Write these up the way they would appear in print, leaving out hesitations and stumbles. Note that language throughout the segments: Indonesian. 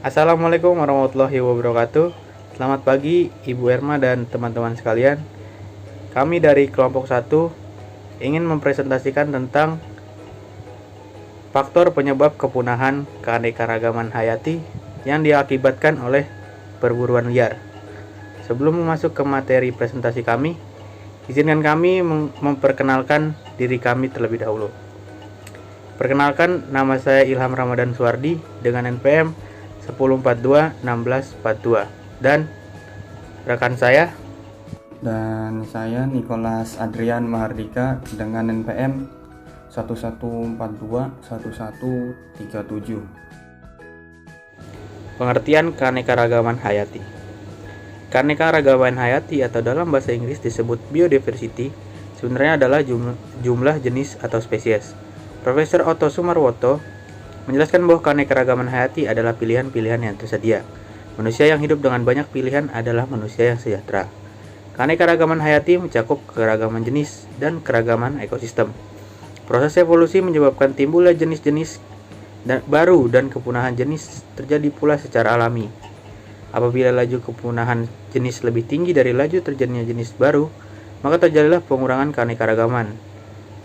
Assalamualaikum warahmatullahi wabarakatuh. Selamat pagi Ibu Erma dan teman-teman sekalian. Kami dari kelompok 1 ingin mempresentasikan tentang faktor penyebab kepunahan keanekaragaman hayati yang diakibatkan oleh perburuan liar. Sebelum masuk ke materi presentasi kami, izinkan kami memperkenalkan diri kami terlebih dahulu. Perkenalkan, nama saya Ilham Ramadan Suwardi dengan NPM 10421642 dan rekan saya Dan saya Nicholas Adrian Mahardika dengan NPM 11421137. pengertian keanekaragaman hayati. Keanekaragaman hayati atau dalam bahasa Inggris disebut biodiversity sebenarnya adalah jumlah jenis atau spesies. Profesor Otto Sumarwoto menjelaskan bahwa keanekaragaman hayati adalah pilihan-pilihan yang tersedia. Manusia yang hidup dengan banyak pilihan adalah manusia yang sejahtera. Keanekaragaman hayati mencakup keragaman jenis dan keragaman ekosistem. Proses evolusi menyebabkan timbulnya jenis-jenis baru dan kepunahan jenis terjadi pula secara alami. Apabila laju kepunahan jenis lebih tinggi dari laju terjadinya jenis baru, maka terjadilah pengurangan keanekaragaman.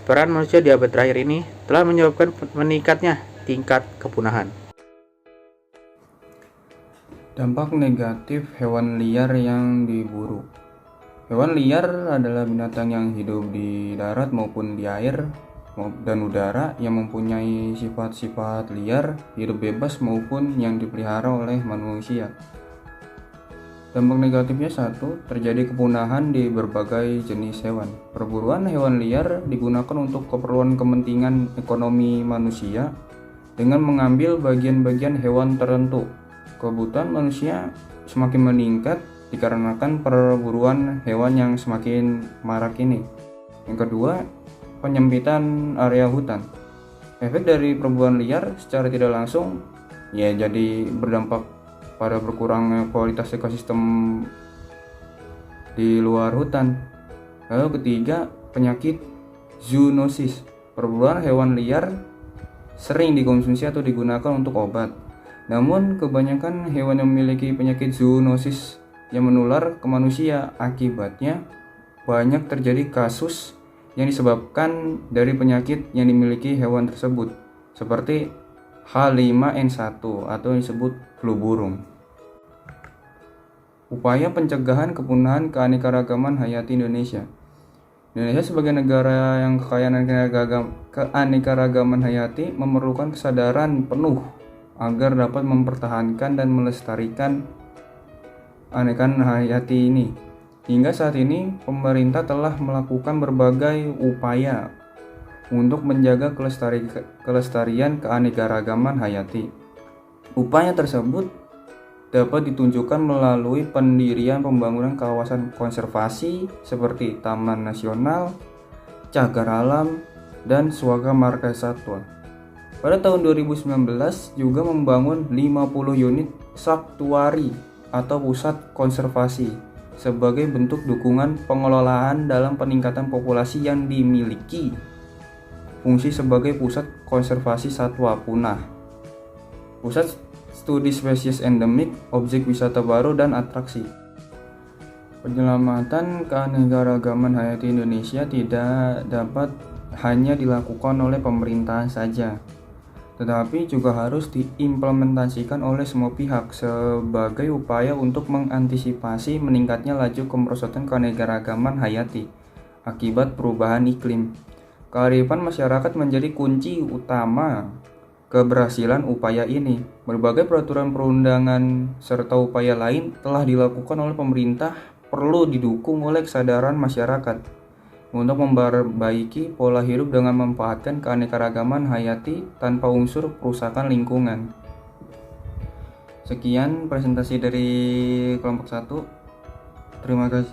Peran manusia di abad terakhir ini telah menyebabkan meningkatnya tingkat kepunahan. Dampak negatif hewan liar yang diburu. Hewan liar adalah binatang yang hidup di darat maupun di air dan udara yang mempunyai sifat-sifat liar, hidup bebas maupun yang dipelihara oleh manusia. Dampak negatifnya 1. Terjadi kepunahan di berbagai jenis hewan. Perburuan hewan liar digunakan untuk keperluan kepentingan ekonomi manusia dengan mengambil bagian-bagian hewan tertentu. Kebutuhan manusia semakin meningkat dikarenakan perburuan hewan yang semakin marak ini. Yang kedua, penyempitan area hutan. Efek dari perburuan liar secara tidak langsung jadi berdampak pada berkurangnya kualitas ekosistem di luar hutan. Lalu ketiga, penyakit zoonosis. Perburuan hewan liar sering dikonsumsi atau digunakan untuk obat. Namun kebanyakan hewan yang memiliki penyakit zoonosis yang menular ke manusia. Akibatnya banyak terjadi kasus yang disebabkan dari penyakit yang dimiliki hewan tersebut, seperti H5N1 atau yang disebut flu burung. Upaya pencegahan kepunahan keanekaragaman hayati Indonesia. Indonesia sebagai negara yang kekayaan keanekaragaman hayati memerlukan kesadaran penuh agar dapat mempertahankan dan melestarikan keanekaragaman hayati ini. Hingga saat ini, pemerintah telah melakukan berbagai upaya untuk menjaga kelestarian keanekaragaman hayati. Upaya tersebut dapat ditunjukkan melalui pendirian pembangunan kawasan konservasi seperti Taman Nasional, Cagar Alam, dan Swaga Marga Satwa. Pada tahun 2019 juga membangun 50 unit saktuari atau pusat konservasi sebagai bentuk dukungan pengelolaan dalam peningkatan populasi yang dimiliki fungsi sebagai pusat konservasi satwa punah, pusat studi spesies endemik, objek wisata baru, dan atraksi. Penyelamatan keanekaragaman hayati Indonesia tidak dapat hanya dilakukan oleh pemerintah saja, tetapi juga harus diimplementasikan oleh semua pihak sebagai upaya untuk mengantisipasi meningkatnya laju kemerosotan keanekaragaman hayati akibat perubahan iklim. Kearifan masyarakat menjadi kunci utama keberhasilan upaya ini. Berbagai peraturan perundangan serta upaya lain telah dilakukan oleh pemerintah perlu didukung oleh kesadaran masyarakat untuk memperbaiki pola hidup dengan memanfaatkan keanekaragaman hayati tanpa unsur perusakan lingkungan. Sekian presentasi dari kelompok 1. Terima kasih.